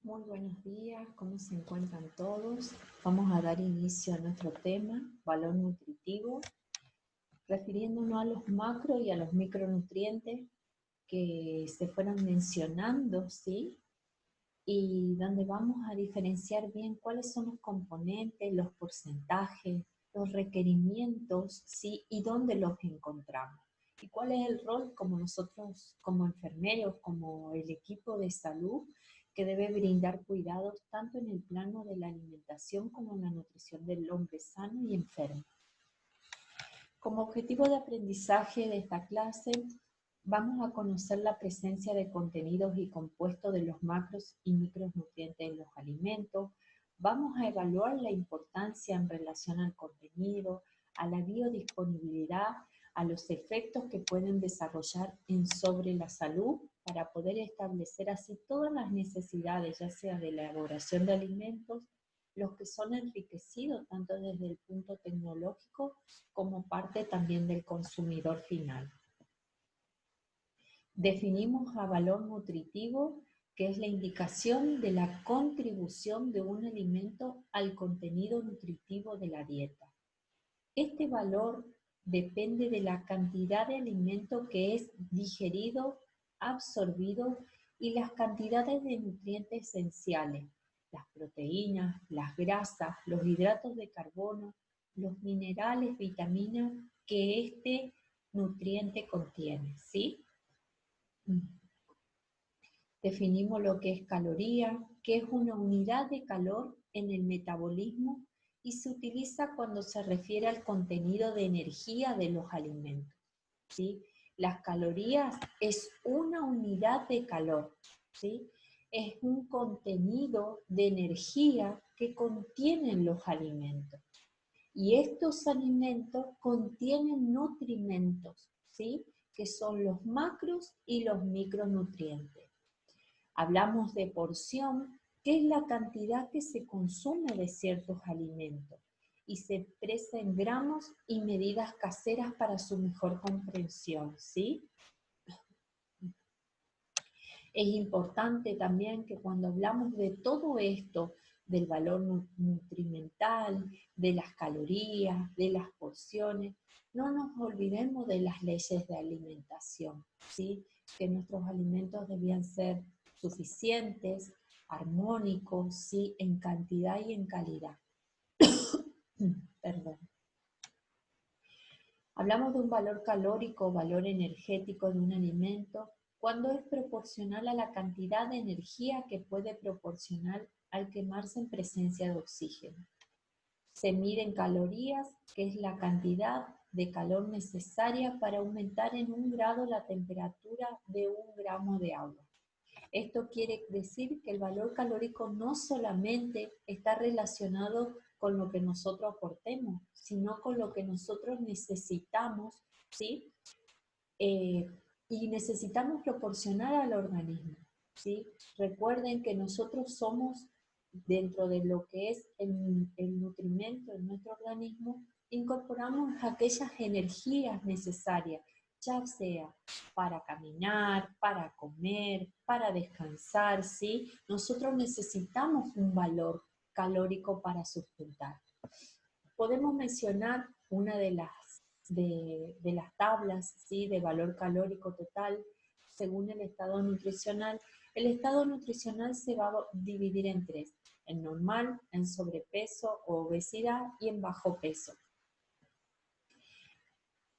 Muy buenos días, ¿cómo se encuentran todos? Vamos a dar inicio a nuestro tema, valor nutritivo, refiriéndonos a los macro y a los micronutrientes que se fueron mencionando, ¿sí? Y donde vamos a diferenciar bien cuáles son los componentes, los porcentajes, los requerimientos, ¿sí? Y dónde los encontramos. Y cuál es el rol como nosotros, como enfermeros, como el equipo de salud, que debe brindar cuidados tanto en el plano de la alimentación como en la nutrición del hombre sano y enfermo. Como objetivo de aprendizaje de esta clase, vamos a conocer la presencia de contenidos y compuestos de los macros y micronutrientes en los alimentos. Vamos a evaluar la importancia en relación al contenido, a la biodisponibilidad, a los efectos que pueden desarrollar sobre la salud para poder establecer así todas las necesidades, ya sea de la elaboración de alimentos, los que son enriquecidos tanto desde el punto tecnológico como parte también del consumidor final. Definimos a valor nutritivo, que es la indicación de la contribución de un alimento al contenido nutritivo de la dieta. Este valor depende de la cantidad de alimento que es digerido, absorbido y las cantidades de nutrientes esenciales, las proteínas, las grasas, los hidratos de carbono, los minerales, vitaminas que este nutriente contiene, ¿sí? Definimos lo que es caloría, que es una unidad de calor en el metabolismo y se utiliza cuando se refiere al contenido de energía de los alimentos, ¿sí? Las calorías es una unidad de calor, ¿sí? Es un contenido de energía que contienen los alimentos. Y estos alimentos contienen nutrimentos, ¿sí? Que son los macros y los micronutrientes. Hablamos de porción, que es la cantidad que se consume de ciertos alimentos y se expresa en gramos y medidas caseras para su mejor comprensión, ¿sí? Es importante también que cuando hablamos de todo esto, del valor nutrimental, de las calorías, de las porciones, no nos olvidemos de las leyes de alimentación, ¿sí? Que nuestros alimentos debían ser suficientes, armónicos, ¿sí? En cantidad y en calidad. Perdón. Hablamos de un valor calórico, valor energético de un alimento, cuando es proporcional a la cantidad de energía que puede proporcionar al quemarse en presencia de oxígeno. Se mide en calorías, que es la cantidad de calor necesaria para aumentar en 1 grado la temperatura de 1 gramo de agua. Esto quiere decir que el valor calórico no solamente está relacionado con lo que nosotros aportemos, sino con lo que nosotros necesitamos, ¿sí? Y necesitamos proporcionar al organismo, ¿sí? Recuerden que nosotros somos, dentro de lo que es el nutrimento en nuestro organismo, incorporamos aquellas energías necesarias, ya sea para caminar, para comer, para descansar, ¿sí? Nosotros necesitamos un valor calórico para sustentar. Podemos mencionar una de las tablas, ¿sí? De valor calórico total según el estado nutricional. El estado nutricional se va a dividir en 3, en normal, en sobrepeso o obesidad y en bajo peso.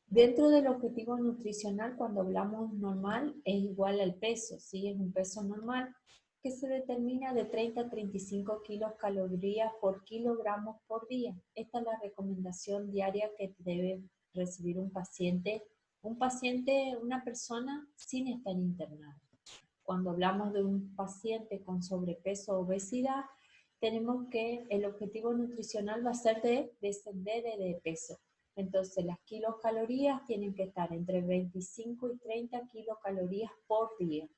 Dentro del objetivo nutricional, cuando hablamos normal, es igual al peso, ¿sí? Es un peso normal que se determina de 30 a 35 kilocalorías por kilogramos por día. Esta es la recomendación diaria que debe recibir un paciente, una persona sin estar internada. Cuando hablamos de un paciente con sobrepeso o obesidad, tenemos que el objetivo nutricional va a ser de descender de peso. Entonces las kilocalorías tienen que estar entre 25 y 30 kilocalorías por día.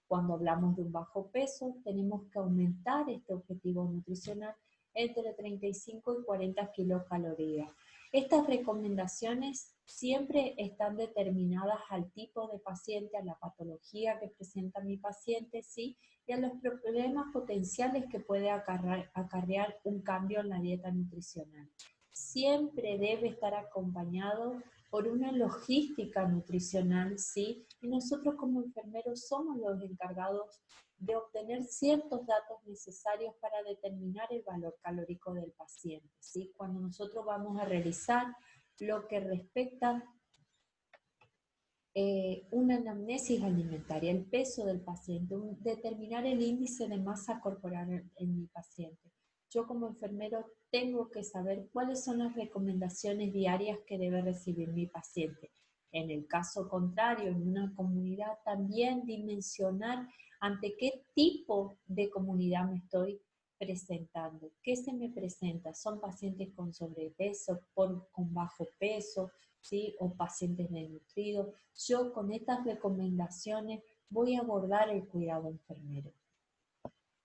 Cuando hablamos de un bajo peso, tenemos que aumentar este objetivo nutricional entre 35 y 40 kilocalorías. Estas recomendaciones siempre están determinadas al tipo de paciente, a la patología que presenta mi paciente, ¿sí? Y a los problemas potenciales que puede acarrear un cambio en la dieta nutricional. Siempre debe estar acompañado por una logística nutricional, ¿sí? Y nosotros como enfermeros somos los encargados de obtener ciertos datos necesarios para determinar el valor calórico del paciente, ¿sí? Cuando nosotros vamos a realizar lo que respecta una anamnesis alimentaria, el peso del paciente, determinar el índice de masa corporal en mi paciente. Yo como enfermero tengo que saber cuáles son las recomendaciones diarias que debe recibir mi paciente. En el caso contrario, en una comunidad también dimensionar ante qué tipo de comunidad me estoy presentando. ¿Qué se me presenta? ¿Son pacientes con sobrepeso, con bajo peso, ¿sí? O pacientes desnutridos? Yo con estas recomendaciones voy a abordar el cuidado enfermero.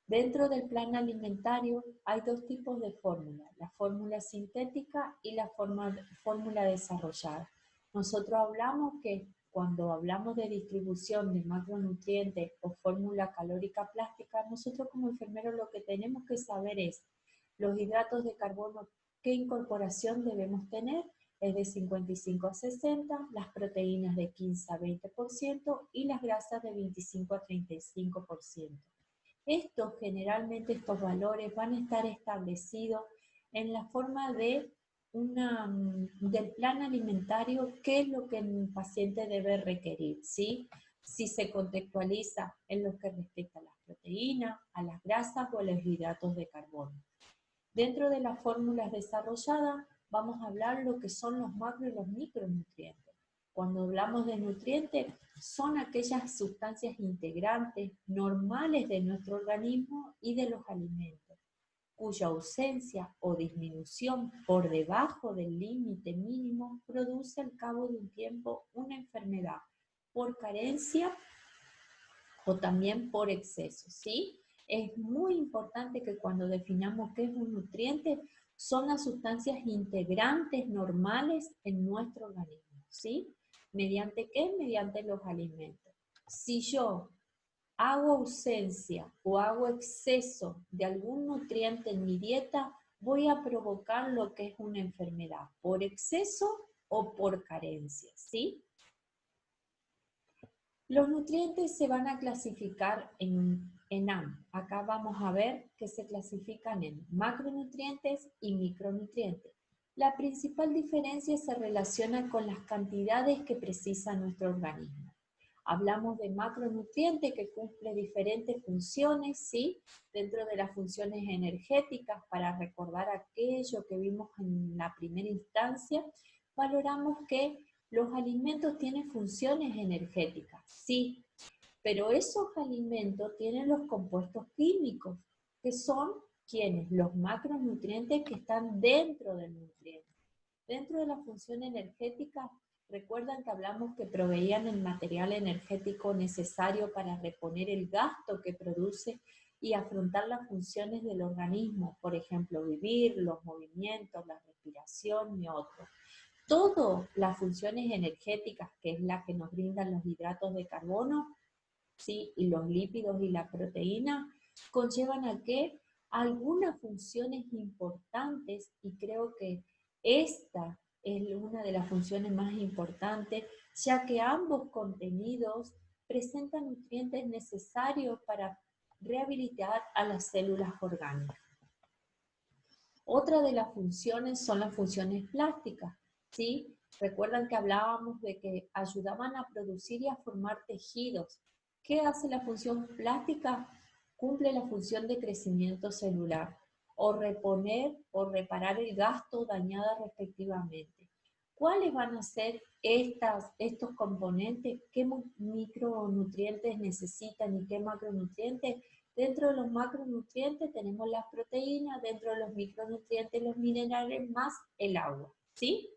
Dentro del plan alimentario hay dos tipos de fórmula, la fórmula sintética y la fórmula desarrollada. Nosotros hablamos que cuando hablamos de distribución de macronutrientes o fórmula calórica plástica, nosotros como enfermeros lo que tenemos que saber es los hidratos de carbono, qué incorporación debemos tener, es de 55 a 60, las proteínas de 15 a 20% y las grasas de 25 a 35%. Generalmente estos valores van a estar establecidos en la forma de del plan alimentario, qué es lo que el paciente debe requerir, ¿sí? Si se contextualiza en lo que respecta a las proteínas, a las grasas o a los hidratos de carbono. Dentro de las fórmulas desarrolladas vamos a hablar lo que son los macro y los micronutrientes. Cuando hablamos de nutrientes, son aquellas sustancias integrantes normales de nuestro organismo y de los alimentos, cuya ausencia o disminución por debajo del límite mínimo produce al cabo de un tiempo una enfermedad por carencia o también por exceso, ¿sí? Es muy importante que cuando definamos qué es un nutriente, son las sustancias integrantes normales en nuestro organismo, ¿sí? ¿Mediante qué? Mediante los alimentos. Si yo hago ausencia o hago exceso de algún nutriente en mi dieta, voy a provocar lo que es una enfermedad, por exceso o por carencia, ¿sí? Los nutrientes se van a clasificar en ambos. Acá vamos a ver que se clasifican en macronutrientes y micronutrientes. La principal diferencia se relaciona con las cantidades que precisa nuestro organismo. Hablamos de macronutrientes que cumple diferentes funciones, ¿sí? Dentro de las funciones energéticas, para recordar aquello que vimos en la primera instancia, valoramos que los alimentos tienen funciones energéticas, sí, pero esos alimentos tienen los compuestos químicos, que son ¿quiénes? Los macronutrientes que están dentro del nutriente. Dentro de la función energética, recuerdan que hablamos que proveían el material energético necesario para reponer el gasto que produce y afrontar las funciones del organismo, por ejemplo, vivir, los movimientos, la respiración y otros. Todas las funciones energéticas, que es la que nos brindan los hidratos de carbono, ¿sí? Y los lípidos y la proteína, conllevan a que algunas funciones importantes, y creo que esta es una de las funciones más importantes, ya que ambos contenidos presentan nutrientes necesarios para rehabilitar a las células orgánicas. Otra de las funciones son las funciones plásticas, ¿sí? Recuerdan que hablábamos de que ayudaban a producir y a formar tejidos. ¿Qué hace la función plástica? Cumple la función de crecimiento celular, o reponer o reparar el gasto dañado respectivamente. ¿Cuáles van a ser estos componentes? ¿Qué micronutrientes necesitan y qué macronutrientes? Dentro de los macronutrientes tenemos las proteínas, dentro de los micronutrientes los minerales más el agua, ¿sí?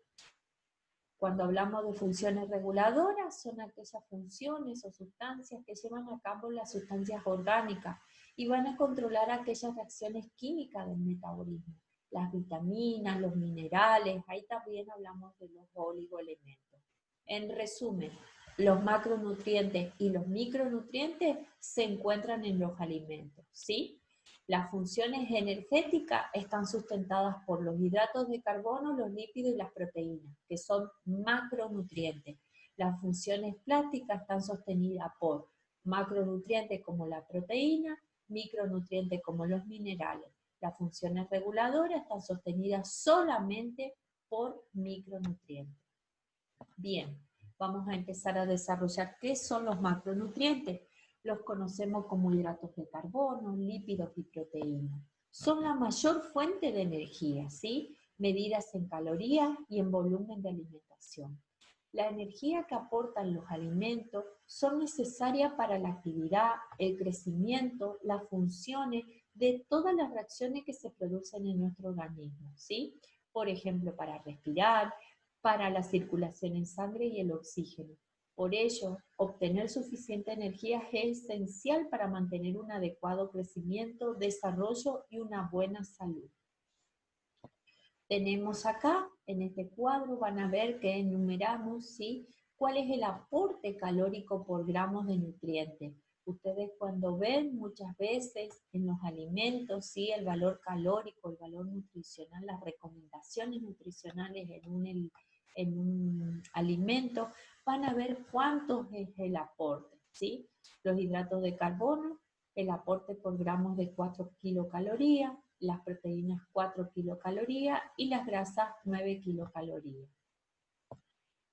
Cuando hablamos de funciones reguladoras, son aquellas funciones o sustancias que llevan a cabo las sustancias orgánicas y van a controlar aquellas reacciones químicas del metabolismo. las vitaminas, los minerales, ahí también hablamos de los oligoelementos. En resumen, los macronutrientes y los micronutrientes se encuentran en los alimentos, ¿sí? Las funciones energéticas están sustentadas por los hidratos de carbono, los lípidos y las proteínas, que son macronutrientes. Las funciones plásticas están sostenidas por macronutrientes como la proteína, micronutrientes como los minerales. Las funciones reguladoras están sostenidas solamente por micronutrientes. Bien, vamos a empezar a desarrollar qué son los macronutrientes. Los conocemos como hidratos de carbono, lípidos y proteínas. Son la mayor fuente de energía, ¿sí? Medidas en calorías y en volumen de alimentación. La energía que aportan los alimentos son necesarias para la actividad, el crecimiento, las funciones de todas las reacciones que se producen en nuestro organismo, ¿sí? Por ejemplo, para respirar, para la circulación en sangre y el oxígeno. Por ello, obtener suficiente energía es esencial para mantener un adecuado crecimiento, desarrollo y una buena salud. Tenemos acá, en este cuadro, van a ver que enumeramos, ¿sí?, cuál es el aporte calórico por gramos de nutrientes. Ustedes cuando ven muchas veces en los alimentos, ¿sí?, el valor calórico, el valor nutricional, las recomendaciones nutricionales en un alimento, van a ver cuánto es el aporte, ¿sí? Los hidratos de carbono, el aporte por gramos de 4 kilocalorías, las proteínas 4 kilocalorías y las grasas 9 kilocalorías.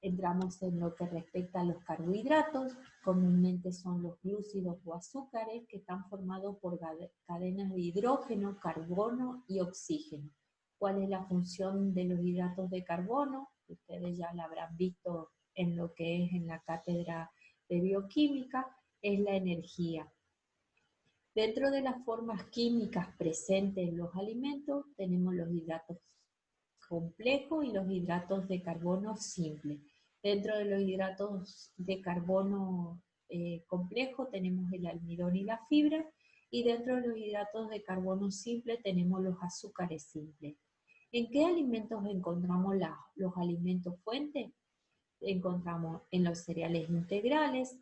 Entramos en lo que respecta a los carbohidratos, comúnmente son los glúcidos o azúcares que están formados por cadenas de hidrógeno, carbono y oxígeno. ¿Cuál es la función de los hidratos de carbono? Ustedes ya la habrán visto en lo que es en la cátedra de bioquímica, es la energía. Dentro de las formas químicas presentes en los alimentos tenemos los hidratos complejos y los hidratos de carbono simples. Dentro de los hidratos de carbono complejos tenemos el almidón y la fibra, y dentro de los hidratos de carbono simple tenemos los azúcares simples. ¿En qué alimentos encontramos los alimentos fuentes? Encontramos en los cereales integrales,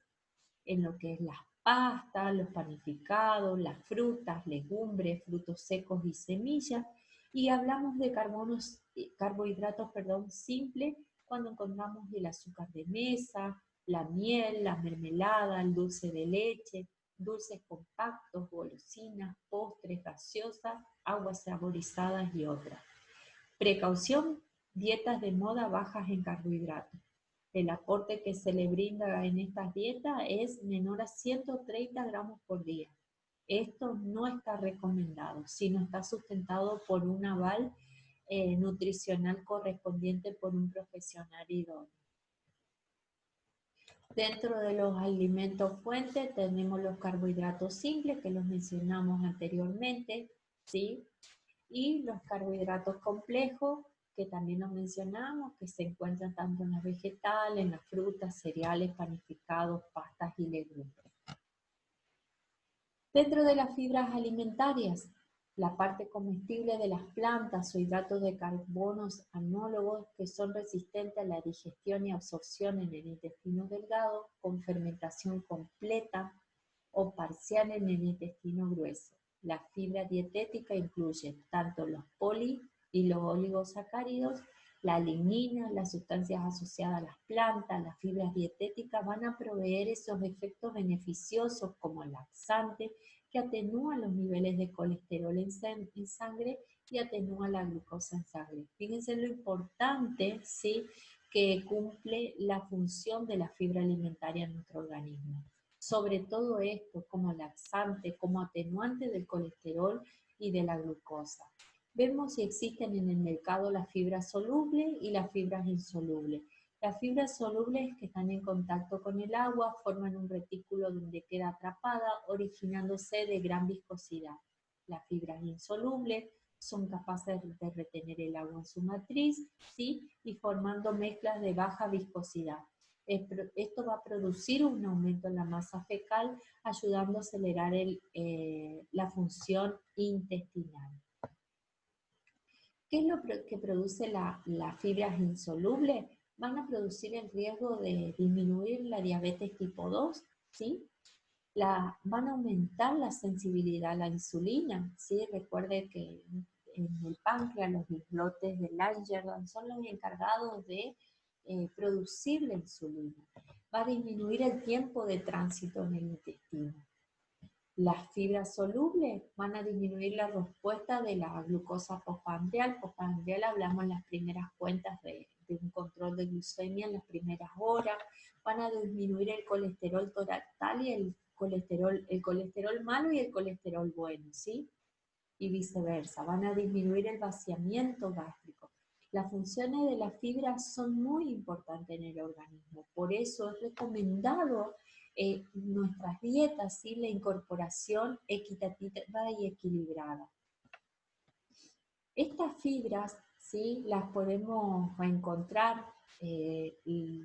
en lo que es las pastas, los panificados, las frutas, legumbres, frutos secos y semillas, y hablamos de carbohidratos simples cuando encontramos el azúcar de mesa, la miel, la mermelada, el dulce de leche, dulces compactos, golosinas, postres, gaseosas, aguas saborizadas y otras. Precaución, dietas de moda bajas en carbohidratos. El aporte que se le brinda en estas dietas es menor a 130 gramos por día. Esto no está recomendado, sino está sustentado por un aval nutricional correspondiente por un profesional idóneo. Dentro de los alimentos fuentes tenemos los carbohidratos simples, que los mencionamos anteriormente, ¿sí? Y los carbohidratos complejos, que también los mencionamos, que se encuentran tanto en las vegetales, en las frutas, cereales, panificados, pastas y legumbres. Dentro de las fibras alimentarias, la parte comestible de las plantas o hidratos de carbonos análogos que son resistentes a la digestión y absorción en el intestino delgado con fermentación completa o parcial en el intestino grueso. La fibra dietética incluye tanto los poli y los oligosacáridos, la lignina, las sustancias asociadas a las plantas, las fibras dietéticas van a proveer esos efectos beneficiosos como laxante que atenúan los niveles de colesterol en sangre y atenúa la glucosa en sangre. Fíjense lo importante, ¿sí?, que cumple la función de la fibra alimentaria en nuestro organismo. Sobre todo esto como laxante, como atenuante del colesterol y de la glucosa. Vemos si existen en el mercado las fibras solubles y las fibras insolubles. Las fibras solubles que están en contacto con el agua forman un retículo donde queda atrapada, originándose de gran viscosidad. Las fibras insolubles son capaces de retener el agua en su matriz, ¿sí?, y formando mezclas de baja viscosidad. Esto va a producir un aumento en la masa fecal, ayudando a acelerar la función intestinal. ¿Qué es lo que produce las fibras insolubles? Van a producir el riesgo de disminuir la diabetes tipo 2, ¿sí? Van a aumentar la sensibilidad a la insulina, ¿sí? Recuerde que en el páncreas los islotes de Langerhans son los encargados de producir la insulina. Va a disminuir el tiempo de tránsito en el intestino. Las fibras solubles van a disminuir la respuesta de la glucosa postprandial. Postprandial hablamos en las primeras cuentas de un control de glucemia en las primeras horas. Van a disminuir el colesterol total y el colesterol malo y el colesterol bueno, ¿sí? Y viceversa. Van a disminuir el vaciamiento gástrico. Las funciones de las fibras son muy importantes en el organismo. Por eso es recomendado nuestras dietas, ¿sí? La incorporación equitativa y equilibrada. Estas fibras, ¿sí? Las podemos encontrar y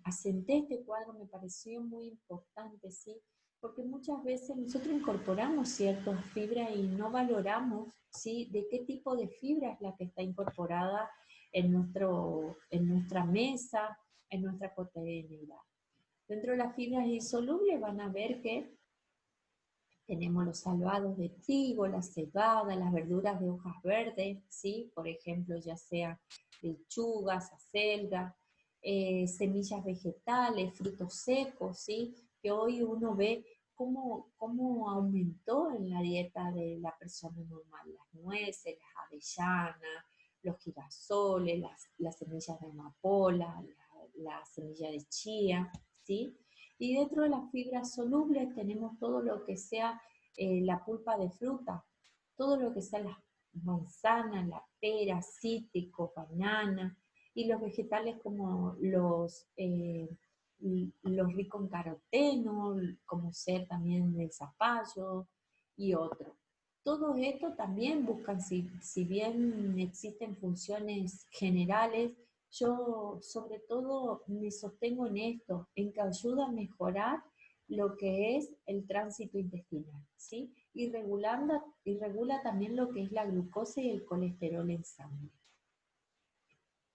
asenté este cuadro, me pareció muy importante, ¿sí? Porque muchas veces nosotros incorporamos ciertas fibras y no valoramos, ¿sí? De qué tipo de fibra es la que está incorporada en nuestra mesa, en nuestra cotidianidad. Dentro de las fibras insolubles van a ver que tenemos los salvados de trigo, la cebada, las verduras de hojas verdes, ¿sí? Por ejemplo, ya sea lechugas, acelga, semillas vegetales, frutos secos, ¿sí? Que hoy uno ve cómo aumentó en la dieta de la persona normal. Las nueces, las avellanas, los girasoles, las semillas de amapola, la semilla de chía, ¿sí? Y dentro de las fibras solubles tenemos todo lo que sea la pulpa de fruta, todo lo que sea las manzanas, la pera, cítrico, banana, y los vegetales como los ricos en caroteno, como ser también el zapallo y otros. Todo esto también buscan, si bien existen funciones generales, yo sobre todo me sostengo en esto, en que ayuda a mejorar lo que es el tránsito intestinal, ¿sí? Y regula también lo que es la glucosa y el colesterol en sangre.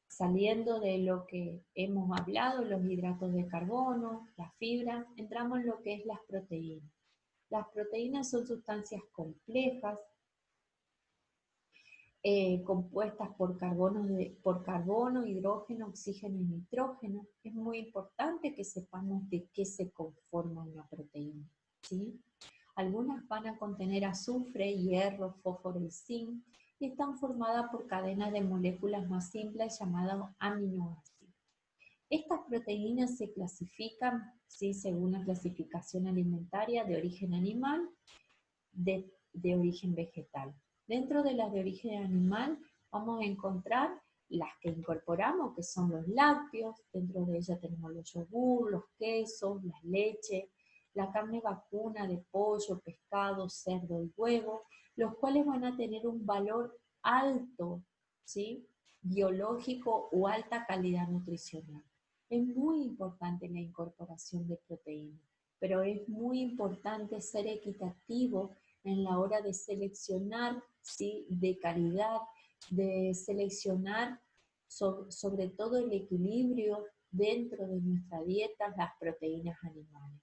Saliendo de lo que hemos hablado, los hidratos de carbono, la fibra, entramos en lo que es las proteínas. Las proteínas son sustancias complejas, compuestas por carbono, hidrógeno, oxígeno y nitrógeno. Es muy importante que sepamos de qué se conforma una proteína, ¿sí? Algunas van a contener azufre, hierro, fósforo y zinc, y están formadas por cadenas de moléculas más simples llamadas aminoácidos. Estas proteínas se clasifican, ¿sí? Según la clasificación alimentaria de origen animal, de origen vegetal. Dentro de las de origen animal vamos a encontrar las que incorporamos, que son los lácteos. Dentro de ellas tenemos los yogur, los quesos, las leches, la carne vacuna de pollo, pescado, cerdo y huevo, los cuales van a tener un valor alto, ¿sí? Biológico o alta calidad nutricional. Es muy importante la incorporación de proteínas, pero es muy importante ser equitativo en la hora de seleccionar, ¿sí? De calidad, de seleccionar sobre todo el equilibrio dentro de nuestra dieta, las proteínas animales.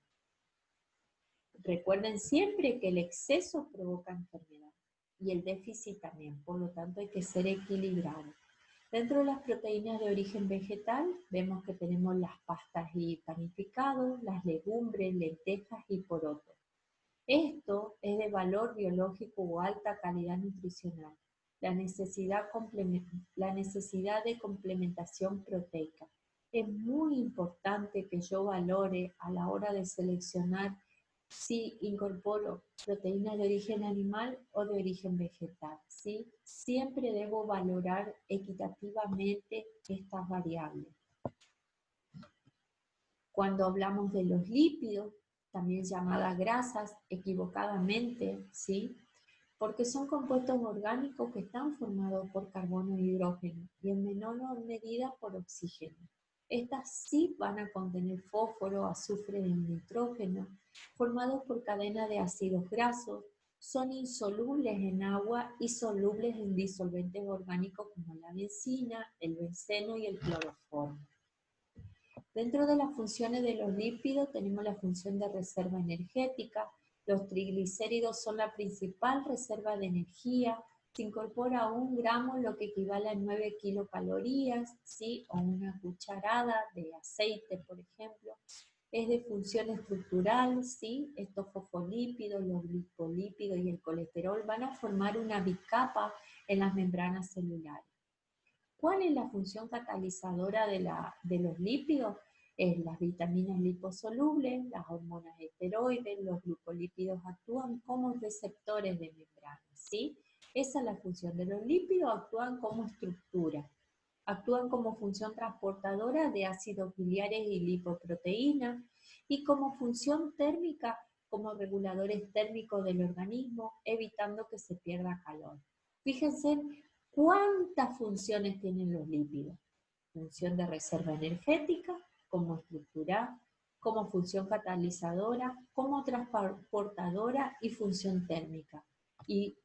Recuerden siempre que el exceso provoca enfermedad y el déficit también, por lo tanto hay que ser equilibrado. Dentro de las proteínas de origen vegetal vemos que tenemos las pastas y panificados, las legumbres, lentejas y porotos. Esto es de valor biológico o alta calidad nutricional. La necesidad de complementación proteica. Es muy importante que yo valore a la hora de seleccionar si incorporo proteínas de origen animal o de origen vegetal, ¿sí? Siempre debo valorar equitativamente estas variables. Cuando hablamos de los lípidos, también llamadas grasas, equivocadamente, ¿sí? Porque son compuestos orgánicos que están formados por carbono e hidrógeno y en menor medida por oxígeno. Estas sí van a contener fósforo, azufre y nitrógeno, formados por cadenas de ácidos grasos, Son insolubles en agua y solubles en disolventes orgánicos como la benzina, el benceno y el cloroformo. Dentro de las funciones de los lípidos tenemos la función de reserva energética. Los triglicéridos son la principal reserva de energía. Se incorpora 1 gramo, lo que equivale a 9 kilocalorías, ¿sí? O una cucharada de aceite, por ejemplo. Es de función estructural, ¿sí? Estos fosfolípidos, los glicolípidos y el colesterol van a formar una bicapa en las membranas celulares. ¿Cuál es la función catalizadora de los lípidos? Las vitaminas liposolubles, las hormonas esteroides, los glucolípidos actúan como receptores de membranas, ¿sí? Esa es la función de los lípidos, actúan como estructura. Actúan como función transportadora de ácidos biliares y lipoproteínas y como función térmica como reguladores térmicos del organismo, evitando que se pierda calor. Fíjense cuántas funciones tienen los lípidos. Función de reserva energética, como estructura, como función catalizadora, como transportadora y función térmica. Y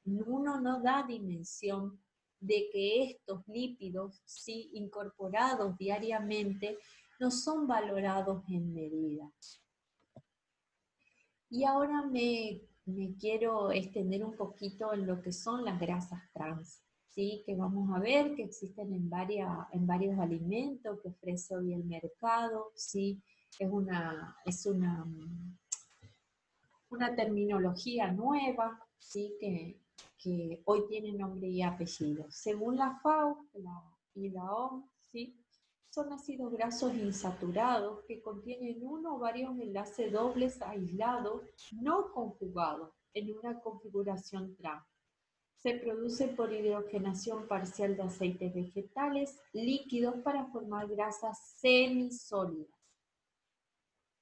uno no da dimensión de que estos lípidos, sí, incorporados diariamente, no son valorados en medida. Y ahora me quiero extender un poquito en lo que son las grasas trans, ¿sí? Que vamos a ver que existen en varios alimentos que ofrece hoy el mercado, ¿sí? Es una terminología nueva, ¿sí? Que hoy tiene nombre y apellido. Según la FAO y la OMS, ¿sí? Son ácidos grasos insaturados que contienen uno o varios enlaces dobles aislados, no conjugados, en una configuración trans. Se produce por hidrogenación parcial de aceites vegetales líquidos para formar grasas semisólidas.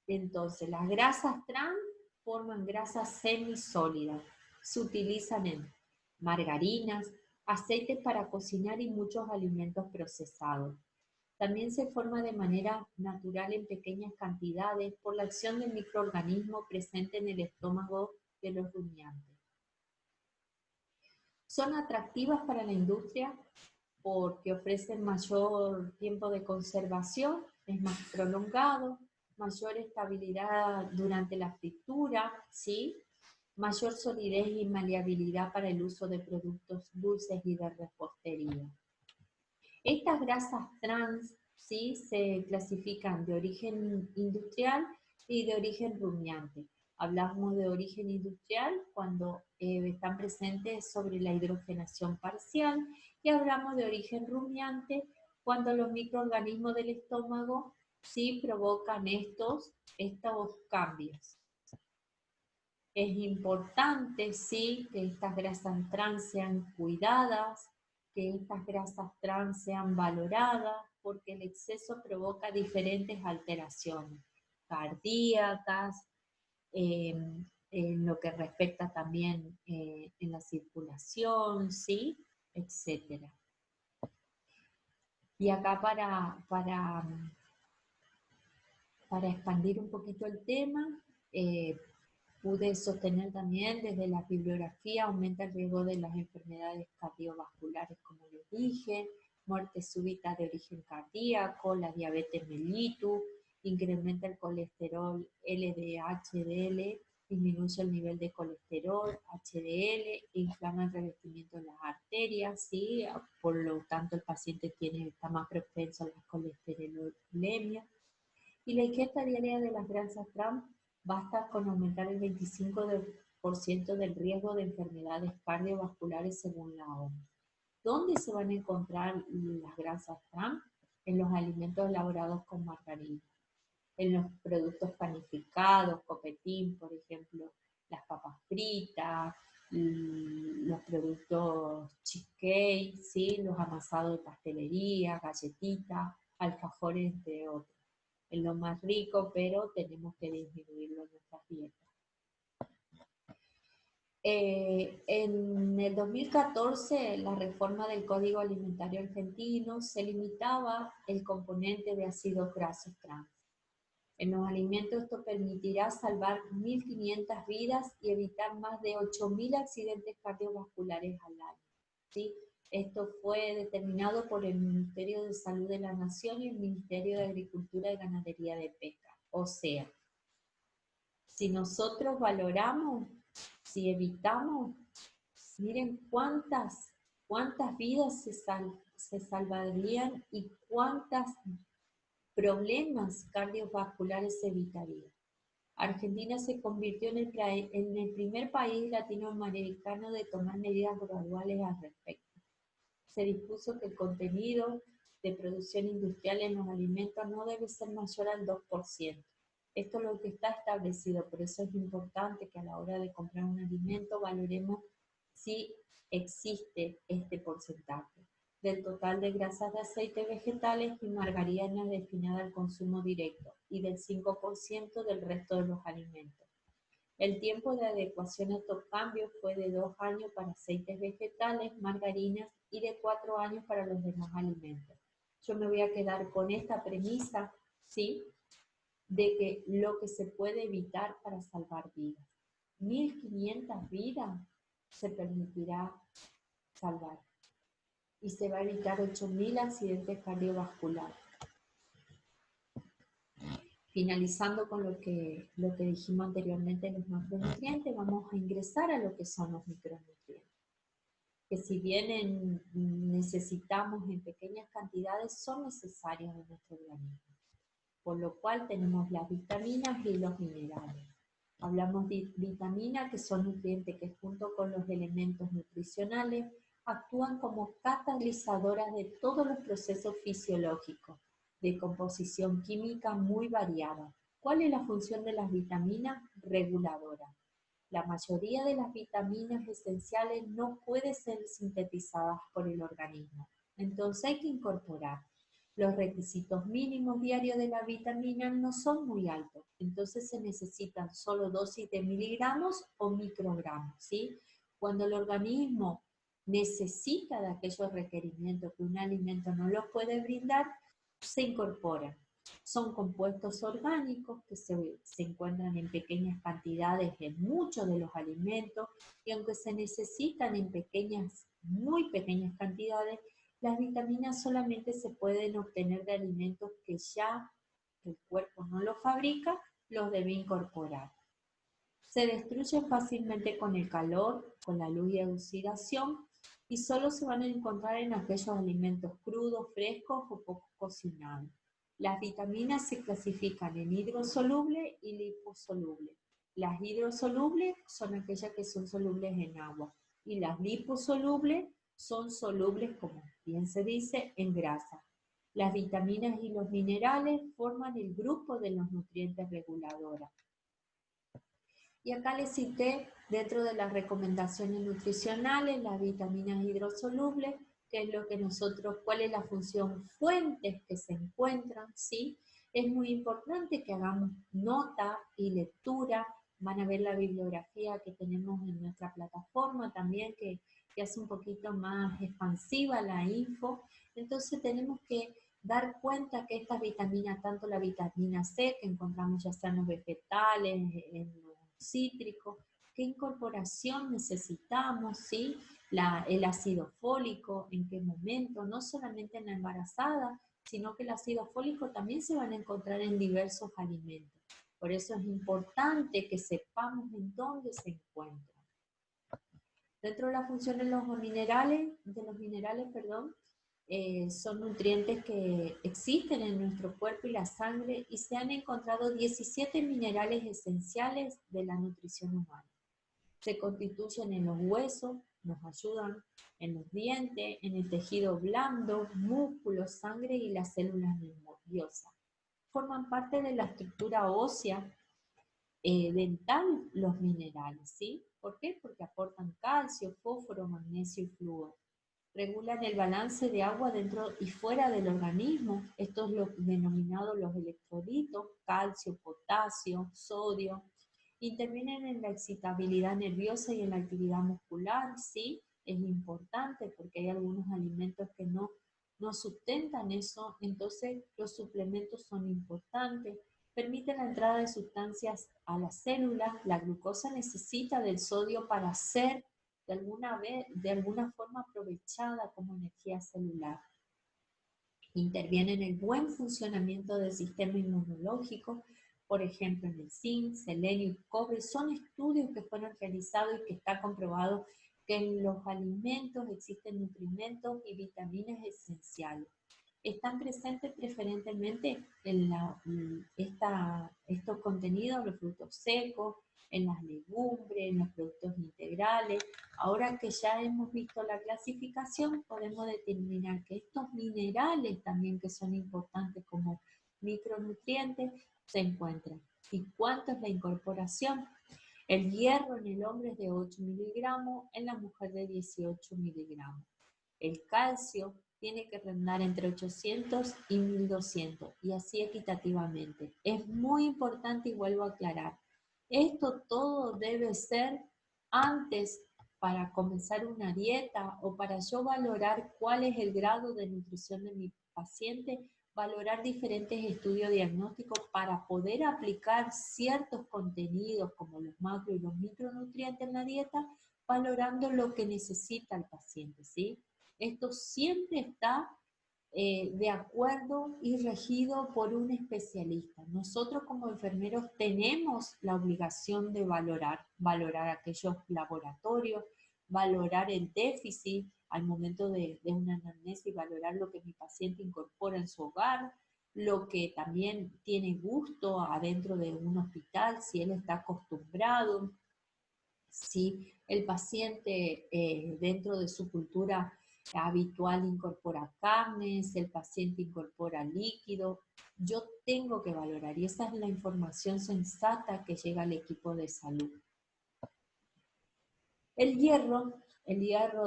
Entonces, las grasas trans forman grasas semisólidas. Se utilizan en margarinas, aceites para cocinar y muchos alimentos procesados. También se forma de manera natural en pequeñas cantidades por la acción del microorganismo presente en el estómago de los rumiantes. Son atractivas para la industria porque ofrecen mayor tiempo de conservación, es más prolongado, mayor estabilidad durante la fritura, ¿sí? Mayor solidez y maleabilidad para el uso de productos dulces y de repostería. Estas grasas trans, ¿sí? Se clasifican de origen industrial y de origen rumiante. Hablamos de origen industrial cuando están presentes sobre la hidrogenación parcial y hablamos de origen rumiante cuando los microorganismos del estómago sí provocan estos cambios. Es importante, sí, que estas grasas trans sean cuidadas, que estas grasas trans sean valoradas, porque el exceso provoca diferentes alteraciones cardíacas, en lo que respecta también en la circulación, ¿sí? Etcétera. Y acá para expandir un poquito el tema, pude sostener también desde la bibliografía, aumenta el riesgo de las enfermedades cardiovasculares, como les dije, muerte súbita de origen cardíaco, la diabetes mellitus, incrementa el colesterol LDL-HDL, disminuye el nivel de colesterol HDL, inflama el revestimiento de las arterias, ¿sí? Por lo tanto el paciente está más propenso a la colesterolemia. Y la ingesta diaria de las grasas trans basta con aumentar el 25% del riesgo de enfermedades cardiovasculares según la OMS. ¿Dónde se van a encontrar las grasas trans? En los alimentos elaborados con margarina, en los productos panificados, copetín, por ejemplo, las papas fritas, los productos cheesecake, ¿sí? Los amasados de pastelería, galletitas, alfajores, entre otros. Es lo más rico, pero tenemos que disminuirlo en nuestras dietas. En el 2014, la reforma del Código Alimentario Argentino se limitaba el componente de ácidos grasos trans. En los alimentos esto permitirá salvar 1.500 vidas y evitar más de 8.000 accidentes cardiovasculares al año, ¿sí? Esto fue determinado por el Ministerio de Salud de la Nación y el Ministerio de Agricultura y Ganadería de Pesca. O sea, si nosotros valoramos, si evitamos, miren cuántas vidas se salvarían y cuántos problemas cardiovasculares se evitarían. Argentina se convirtió en el primer país latinoamericano de tomar medidas graduales al respecto. Se dispuso que el contenido de producción industrial en los alimentos no debe ser mayor al 2%. Esto es lo que está establecido, por eso es importante que a la hora de comprar un alimento valoremos si existe este porcentaje del total de grasas de aceite vegetales y margarina destinada al consumo directo y del 5% del resto de los alimentos. El tiempo de adecuación a estos cambios fue de 2 años para aceites vegetales, margarinas y de 4 años para los demás alimentos. Yo me voy a quedar con esta premisa, ¿sí?, de que lo que se puede evitar para salvar vidas. 1.500 vidas se permitirá salvar y se va a evitar 8.000 accidentes cardiovasculares. Finalizando con lo que dijimos anteriormente, los macronutrientes, vamos a ingresar a lo que son los micronutrientes, que si bien necesitamos en pequeñas cantidades, son necesarios en nuestro organismo, por lo cual tenemos las vitaminas y los minerales. Hablamos de vitaminas, que son nutrientes que junto con los elementos nutricionales actúan como catalizadoras de todos los procesos fisiológicos de composición química muy variada. ¿Cuál es la función de las vitaminas? Reguladora. La mayoría de las vitaminas esenciales no pueden ser sintetizadas por el organismo, entonces hay que incorporar. Los requisitos mínimos diarios de la vitamina no son muy altos, entonces se necesitan solo dosis de miligramos o microgramos, ¿sí? Cuando el organismo necesita de aquellos requerimientos que un alimento no los puede brindar, se incorporan. Son compuestos orgánicos que se encuentran en pequeñas cantidades en muchos de los alimentos y aunque se necesitan en muy pequeñas cantidades, las vitaminas solamente se pueden obtener de alimentos que ya el cuerpo no los fabrica, los debe incorporar. Se destruyen fácilmente con el calor, con la luz y oxidación, y solo se van a encontrar en aquellos alimentos crudos, frescos o poco cocinados. Las vitaminas se clasifican en hidrosolubles y liposolubles. Las hidrosolubles son aquellas que son solubles en agua y las liposolubles son solubles, como bien se dice, en grasa. Las vitaminas y los minerales forman el grupo de los nutrientes reguladores. Y acá les cité, dentro de las recomendaciones nutricionales, las vitaminas hidrosolubles, que es lo que cuál es la función, fuentes que se encuentran, ¿sí? Es muy importante que hagamos nota y lectura. Van a ver la bibliografía que tenemos en nuestra plataforma también, que hace un poquito más expansiva la info. Entonces tenemos que dar cuenta que estas vitaminas, tanto la vitamina C, que encontramos ya sea en los vegetales, en los cítricos, qué incorporación necesitamos, ¿sí? El ácido fólico, en qué momento, no solamente en la embarazada, sino que el ácido fólico también se van a encontrar en diversos alimentos. Por eso es importante que sepamos en dónde se encuentran. Dentro de la función de los minerales, son nutrientes que existen en nuestro cuerpo y la sangre y se han encontrado 17 minerales esenciales de la nutrición humana. Se constituyen en los huesos, nos ayudan en los dientes, en el tejido blando, músculos, sangre y las células nerviosas. Forman parte de la estructura ósea dental los minerales, ¿sí? ¿Por qué? Porque aportan calcio, fósforo, magnesio y flúor. Regulan el balance de agua dentro y fuera del organismo. Estos los denominados los electrolitos, calcio, potasio, sodio. Intervienen en la excitabilidad nerviosa y en la actividad muscular, ¿sí? Es importante porque hay algunos alimentos que no sustentan eso, entonces los suplementos son importantes. Permite la entrada de sustancias a las células. La glucosa necesita del sodio para ser de alguna forma aprovechada como energía celular. Interviene en el buen funcionamiento del sistema inmunológico, por ejemplo en el zinc, selenio y cobre. Son estudios que fueron realizados y que está comprobado que en los alimentos existen nutrimentos y vitaminas esenciales. Están presentes preferentemente en estos contenidos, los frutos secos, en las legumbres, en los productos integrales. Ahora que ya hemos visto la clasificación, podemos determinar que estos minerales también que son importantes como micronutrientes se encuentran. ¿Y cuánto es la incorporación? El hierro en el hombre es de 8 miligramos, en la mujer de 18 miligramos. El calcio tiene que rondar entre 800 y 1200 y así equitativamente. Es muy importante y vuelvo a aclarar, esto todo debe ser antes para comenzar una dieta o para yo valorar cuál es el grado de nutrición de mi paciente, valorar diferentes estudios diagnósticos para poder aplicar ciertos contenidos como los macro y los micronutrientes en la dieta, valorando lo que necesita el paciente, ¿sí? Esto siempre está de acuerdo y regido por un especialista. Nosotros como enfermeros tenemos la obligación de valorar aquellos laboratorios, valorar el déficit al momento de una anamnesis, valorar lo que mi paciente incorpora en su hogar, lo que también tiene gusto adentro de un hospital, si él está acostumbrado, si el paciente dentro de su cultura habitual incorpora carnes, el paciente incorpora líquido. Yo tengo que valorar y esa es la información sensata que llega al equipo de salud. El hierro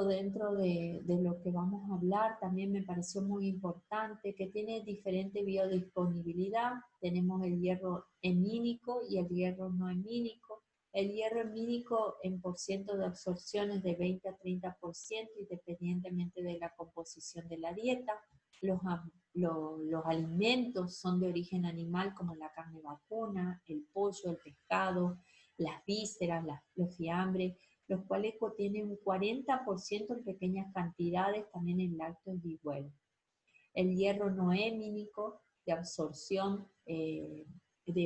dentro de lo que vamos a hablar también me pareció muy importante, que tiene diferente biodisponibilidad. Tenemos el hierro hemínico y el hierro no hemínico. El hierro hemínico en porciento de absorción es de 20 a 30%, independientemente de la composición de la dieta. Los alimentos son de origen animal, como la carne vacuna, el pollo, el pescado, las vísceras, los fiambres, los cuales contienen un 40% en pequeñas cantidades, también en lácteos y huevos. El hierro no hemínico, de absorción de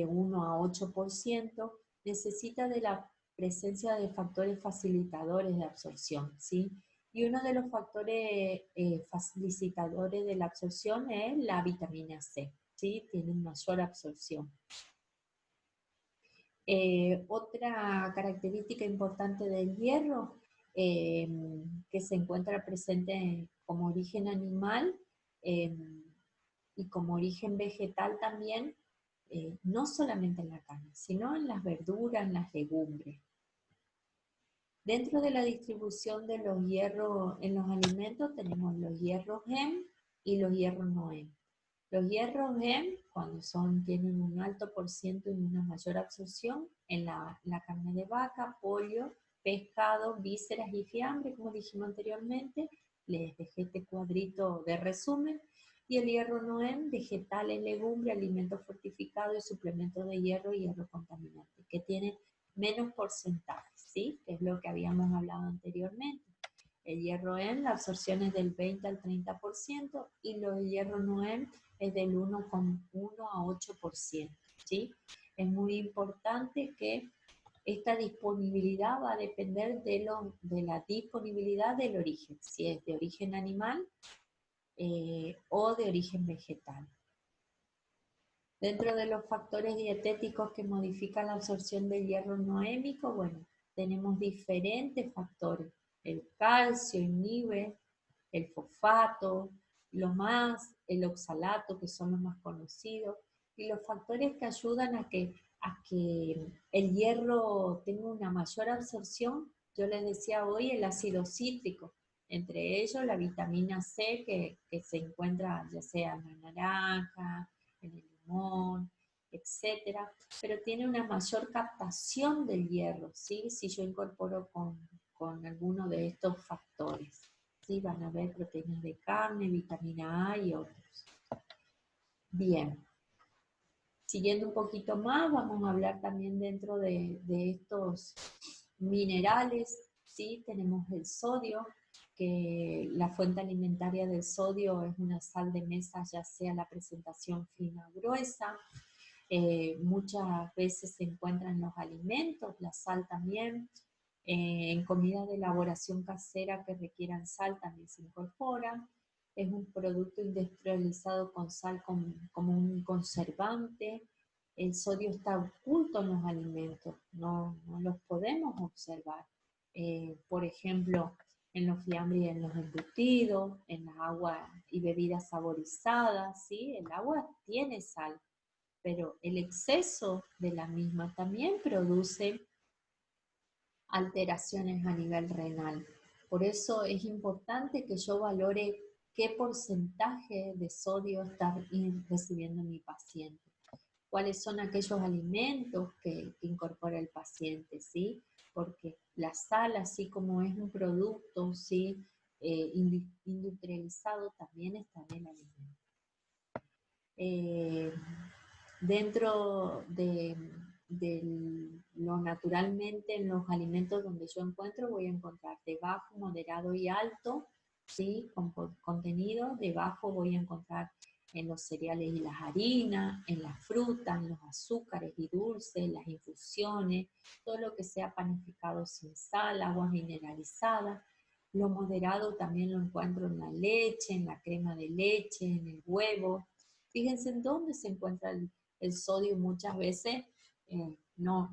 1 a 8%, necesita de la presencia de factores facilitadores de absorción, ¿sí? Y uno de los factores facilitadores de la absorción es la vitamina C, ¿sí? Tiene mayor absorción. Otra característica importante del hierro que se encuentra presente como origen animal y como origen vegetal también, no solamente en la carne, sino en las verduras, en las legumbres. Dentro de la distribución de los hierros en los alimentos tenemos los hierros HEM y los hierros no HEM. Los hierros HEM, cuando tienen un alto por ciento y una mayor absorción en la carne de vaca, pollo, pescado, vísceras y fiambre, como dijimos anteriormente, les dejé este cuadrito de resumen, y el hierro no HEM, vegetales, legumbre, alimentos fortificados y suplementos de hierro y hierro contaminante, que tienen menos porcentaje, ¿sí? Que es lo que habíamos hablado anteriormente. El hierro HEM, la absorción es del 20 al 30% y los hierro no HEM es del 1,1 a 8%, ¿sí? Es muy importante que esta disponibilidad va a depender de la disponibilidad del origen, si es de origen animal o de origen vegetal. Dentro de los factores dietéticos que modifican la absorción del hierro no hémico, bueno, tenemos diferentes factores. El calcio inhibe, el fosfato, el oxalato, que son los más conocidos, y los factores que ayudan a que el hierro tenga una mayor absorción. Yo les decía hoy el ácido cítrico, entre ellos la vitamina C que se encuentra ya sea en la naranja, en el limón, etcétera, pero tiene una mayor captación del hierro, ¿sí? Si yo incorporo con alguno de estos factores, ¿sí? Van a ver proteínas de carne, vitamina A y otros. Bien. Siguiendo un poquito más, vamos a hablar también dentro de estos minerales, ¿sí? Tenemos el sodio, que la fuente alimentaria del sodio es una sal de mesa, ya sea la presentación fina o gruesa. Muchas veces se encuentra en los alimentos, la sal también. En comida de elaboración casera que requieran sal también se incorpora. Es un producto industrializado con sal como un conservante. El sodio está oculto en los alimentos, no los podemos observar. Por ejemplo, en los fiambres y en los embutidos, en las aguas y bebidas saborizadas, ¿sí? El agua tiene sal, pero el exceso de la misma también produce alteraciones a nivel renal. Por eso es importante que yo valore qué porcentaje de sodio está recibiendo mi paciente, cuáles son aquellos alimentos que incorpora el paciente, ¿sí? Porque la sal, así como es un producto, ¿sí? Industrializado, también está en el alimento. Dentro de lo naturalmente en los alimentos donde yo encuentro, voy a encontrar de bajo, moderado y alto, ¿sí? Con contenido. De bajo voy a encontrar en los cereales y las harinas, en las frutas, en los azúcares y dulces, las infusiones, todo lo que sea panificado sin sal, aguas mineralizadas. Lo moderado también lo encuentro en la leche, en la crema de leche, en el huevo. Fíjense en dónde se encuentra el sodio. Muchas veces no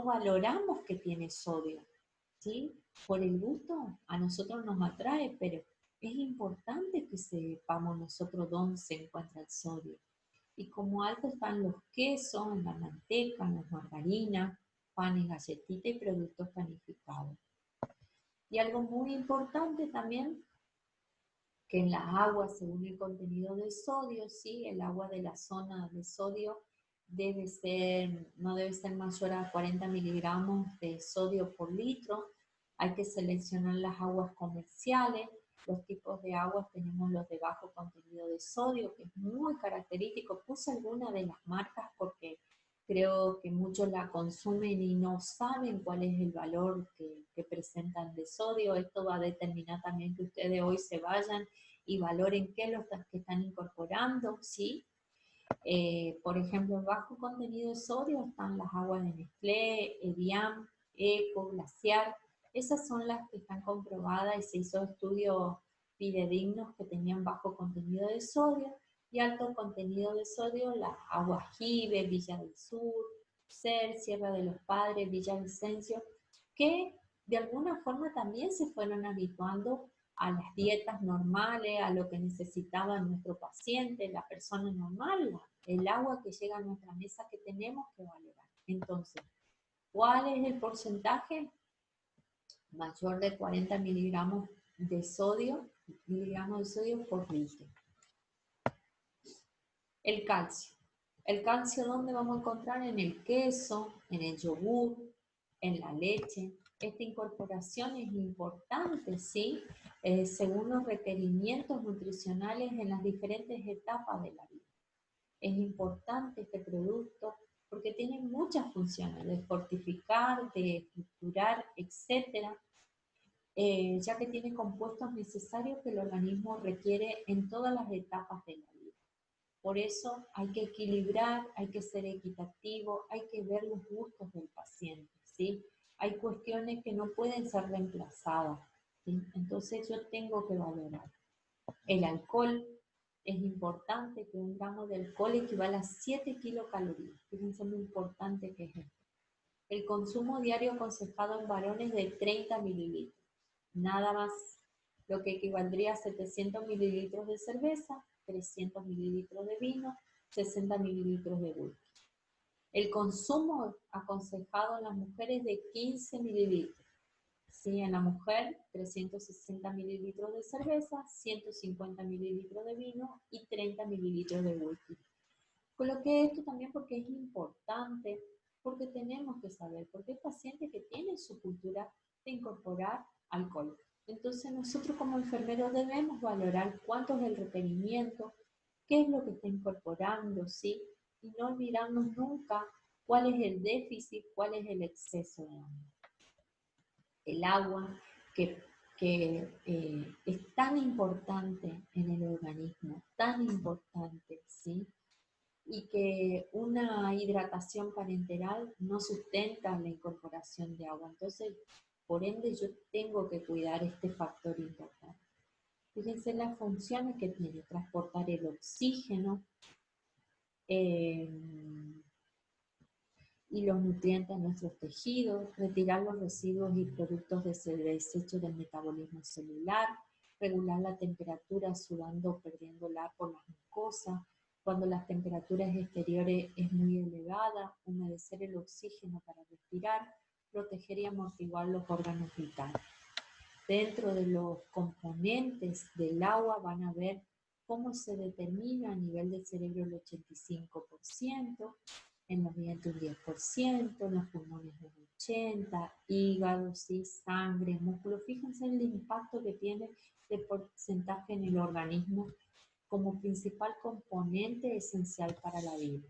valoramos que tiene sodio, ¿sí? Por el gusto a nosotros nos atrae, pero es importante que sepamos nosotros dónde se encuentra el sodio. Y como alto están los quesos, la manteca, las margarinas, panes, galletitas y productos panificados. Y algo muy importante también, que en las aguas, según el contenido de sodio, ¿sí? El agua de la zona de sodio no debe ser mayor a 40 miligramos de sodio por litro. Hay que seleccionar las aguas comerciales. Los tipos de aguas tenemos los de bajo contenido de sodio, que es muy característico. Puse alguna de las marcas porque creo que muchos la consumen y no saben cuál es el valor que presentan de sodio. Esto va a determinar también que ustedes hoy se vayan y valoren qué es lo que están incorporando, ¿sí? Por ejemplo, en bajo contenido de sodio están las aguas de Nestlé, Evian, Eco, Glaciar. Esas son las que están comprobadas y se hizo estudios fidedignos que tenían bajo contenido de sodio. Y alto contenido de sodio, las aguas Jibe, Villa del Sur, Ser, Sierra de los Padres, Villavicencio, que de alguna forma también se fueron habituando a las dietas normales, a lo que necesitaba nuestro paciente, la persona normal, el agua que llega a nuestra mesa que tenemos que valorar. Entonces, ¿cuál es el porcentaje? Mayor de 40 miligramos de sodio por litro. El calcio. El calcio, ¿dónde vamos a encontrar? En el queso, en el yogur, en la leche. Esta incorporación es importante, ¿sí? Según los requerimientos nutricionales en las diferentes etapas de la vida. Es importante este producto porque tiene muchas funciones, de fortificar, de estructurar, etc. Ya que tiene compuestos necesarios que el organismo requiere en todas las etapas de la vida. Por eso hay que equilibrar, hay que ser equitativo, hay que ver los gustos del paciente, ¿sí? Hay cuestiones que no pueden ser reemplazadas, ¿sí? Entonces yo tengo que valorar. El alcohol, es importante que 1 gramo de alcohol equivale a 7 kilocalorías. Fíjense lo importante que es esto. El consumo diario aconsejado en varones de 30 mililitros. Nada más, lo que equivaldría a 700 mililitros de cerveza, 300 mililitros de vino, 60 mililitros de whisky. El consumo aconsejado en las mujeres de 15 mililitros. Sí, en la mujer, 360 mililitros de cerveza, 150 mililitros de vino y 30 mililitros de whisky. Coloqué esto también porque es importante, porque tenemos que saber, porque hay pacientes que tienen su cultura de incorporar alcohol. Entonces nosotros como enfermeros debemos valorar cuánto es el requerimiento, qué es lo que está incorporando, ¿sí? y no olvidarnos nunca cuál es el déficit, cuál es el exceso de agua. El agua que es tan importante en el organismo, tan importante, ¿sí? Y que una hidratación parenteral no sustenta la incorporación de agua. Entonces, por ende, yo tengo que cuidar este factor importante. Fíjense las funciones que tiene: transportar el oxígeno eh, y los nutrientes en nuestros tejidos, retirar los residuos y productos desechos del metabolismo celular, regular la temperatura sudando o perdiéndola por las mucosas, cuando las temperaturas exteriores es muy elevada, humedecer el oxígeno para respirar, proteger y amortiguar los órganos vitales. Dentro de los componentes del agua van a ver cómo se determina a nivel del cerebro el 85%, en los dientes un 10%, en los pulmones un 80%, hígado, sí, sangre, músculo. Fíjense el impacto que tiene de porcentaje en el organismo como principal componente esencial para la vida.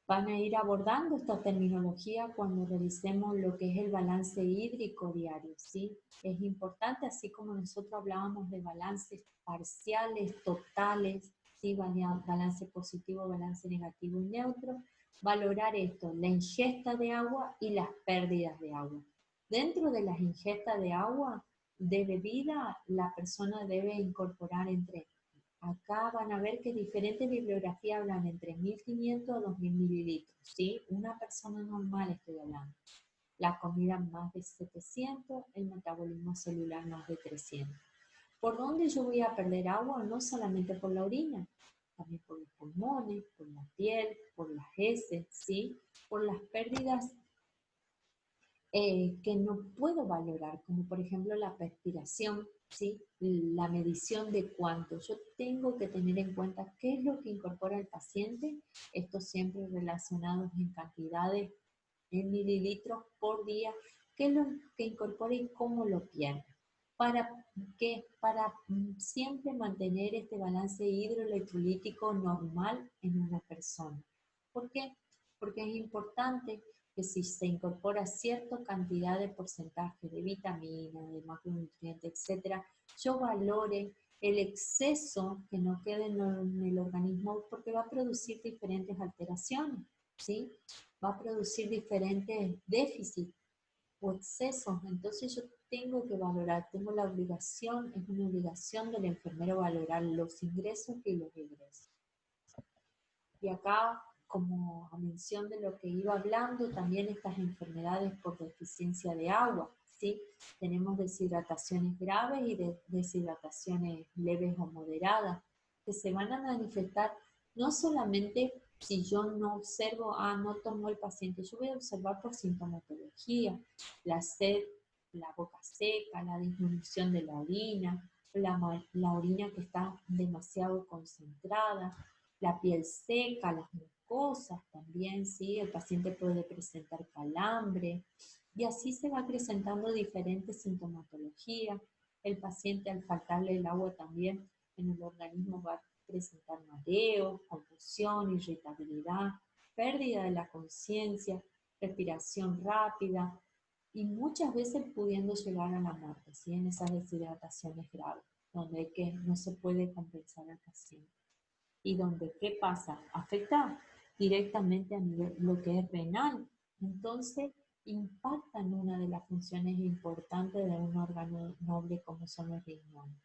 Van a ir abordando esta terminología cuando revisemos lo que es el balance hídrico diario, ¿sí? Es importante, así como nosotros hablábamos de balances parciales, totales, ¿sí? Balance positivo, balance negativo y neutro, valorar esto, la ingesta de agua y las pérdidas de agua. Dentro de las ingestas de agua, de bebida, la persona debe incorporar entre... Acá van a ver que diferentes bibliografías hablan entre 1500 a 2000 mililitros, ¿sí? Una persona normal estoy hablando. La comida más de 700, el metabolismo celular más de 300. ¿Por dónde yo voy a perder agua? No solamente por la orina, también por los pulmones, por la piel, por las heces, ¿sí? Por las pérdidas que no puedo valorar, como por ejemplo la respiración, ¿sí? La medición de cuánto. Yo tengo que tener en cuenta qué es lo que incorpora el paciente, esto siempre relacionado en cantidades, en mililitros por día, qué es lo que incorpora y cómo lo pierde. ¿Para qué? Para siempre mantener este balance hidroelectrolítico normal en una persona. ¿Por qué? Porque es importante que si se incorpora cierta cantidad de porcentaje de vitaminas, de macronutrientes, etcétera, yo valore el exceso que no quede en el organismo, porque va a producir diferentes alteraciones, ¿sí? Va a producir diferentes déficits o excesos. Entonces yo tengo que valorar, tengo la obligación, es una obligación del enfermero valorar los ingresos y los egresos. Y acá, como a mención de lo que iba hablando, también estas enfermedades por deficiencia de agua, ¿sí? Tenemos deshidrataciones graves y deshidrataciones leves o moderadas, que se van a manifestar no solamente si yo no observo, no tomó el paciente, yo voy a observar por sintomatología, la sed, la boca seca, la disminución de la orina, la orina que está demasiado concentrada, la piel seca, las mucosas también, ¿sí? El paciente puede presentar calambre y así se va presentando diferentes sintomatologías. El paciente al faltarle el agua también en el organismo va a presentar mareos, confusión, irritabilidad, pérdida de la conciencia, respiración rápida y muchas veces pudiendo llegar a la muerte, ¿sí? En esas deshidrataciones graves, donde no se puede compensar al paciente. Y donde, ¿qué pasa? Afecta directamente a nivel, lo que es renal. Entonces, impacta en una de las funciones importantes de un órgano noble como son los riñones.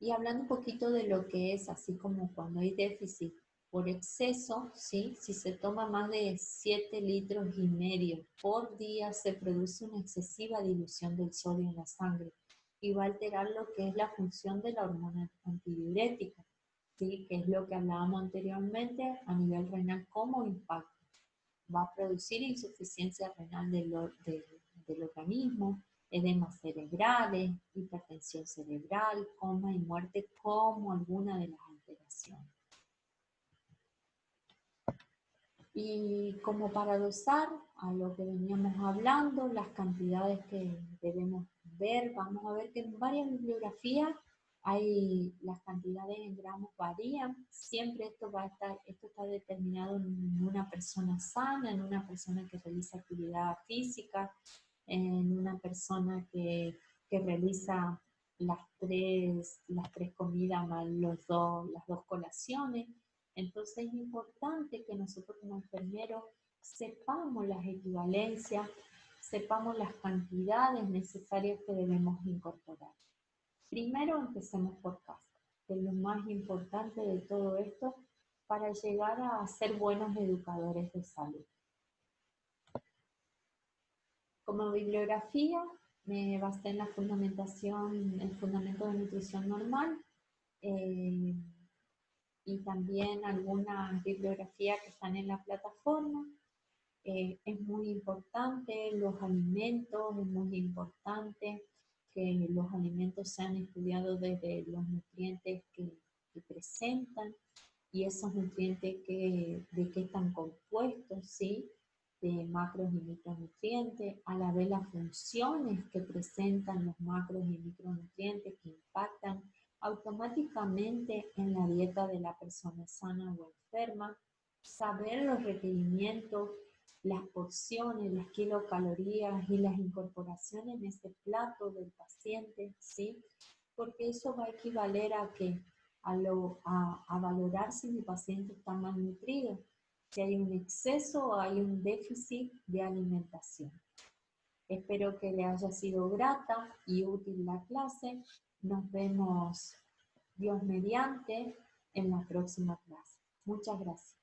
Y hablando un poquito de lo que es, así como cuando hay déficit por exceso, ¿sí? Si se toma más de 7,5 litros por día, se produce una excesiva dilución del sodio en la sangre y va a alterar lo que es la función de la hormona antidiurética. ¿Sí? Que es lo que hablábamos anteriormente a nivel renal, cómo impacta. Va a producir insuficiencia renal del organismo, edemas cerebrales, hipertensión cerebral, coma y muerte como alguna de las alteraciones. Y como para dosar a lo que veníamos hablando, las cantidades que debemos ver, vamos a ver que en varias bibliografías Las cantidades en gramos varían, siempre esto está determinado en una persona sana, en una persona que realiza actividad física, en una persona que realiza las tres comidas más las dos colaciones. Entonces es importante que nosotros como enfermeros sepamos las equivalencias, sepamos las cantidades necesarias que debemos incorporar. Primero empecemos por casa, que es lo más importante de todo esto para llegar a ser buenos educadores de salud. Como bibliografía, me basé en la fundamentación, el fundamento de nutrición normal, y también algunas bibliografías que están en la plataforma. Es muy importante los alimentos, es muy importante que los alimentos sean estudiados desde los nutrientes que presentan y esos nutrientes de qué están compuestos, ¿sí? De macros y micronutrientes, a la vez las funciones que presentan los macros y micronutrientes que impactan automáticamente en la dieta de la persona sana o enferma, saber los requerimientos, las porciones, las kilocalorías y las incorporaciones en ese plato del paciente, ¿sí? Porque eso va a equivaler a que a valorar si mi paciente está malnutrido, si hay un exceso o hay un déficit de alimentación. Espero que le haya sido grata y útil la clase. Nos vemos, Dios mediante, en la próxima clase. Muchas gracias.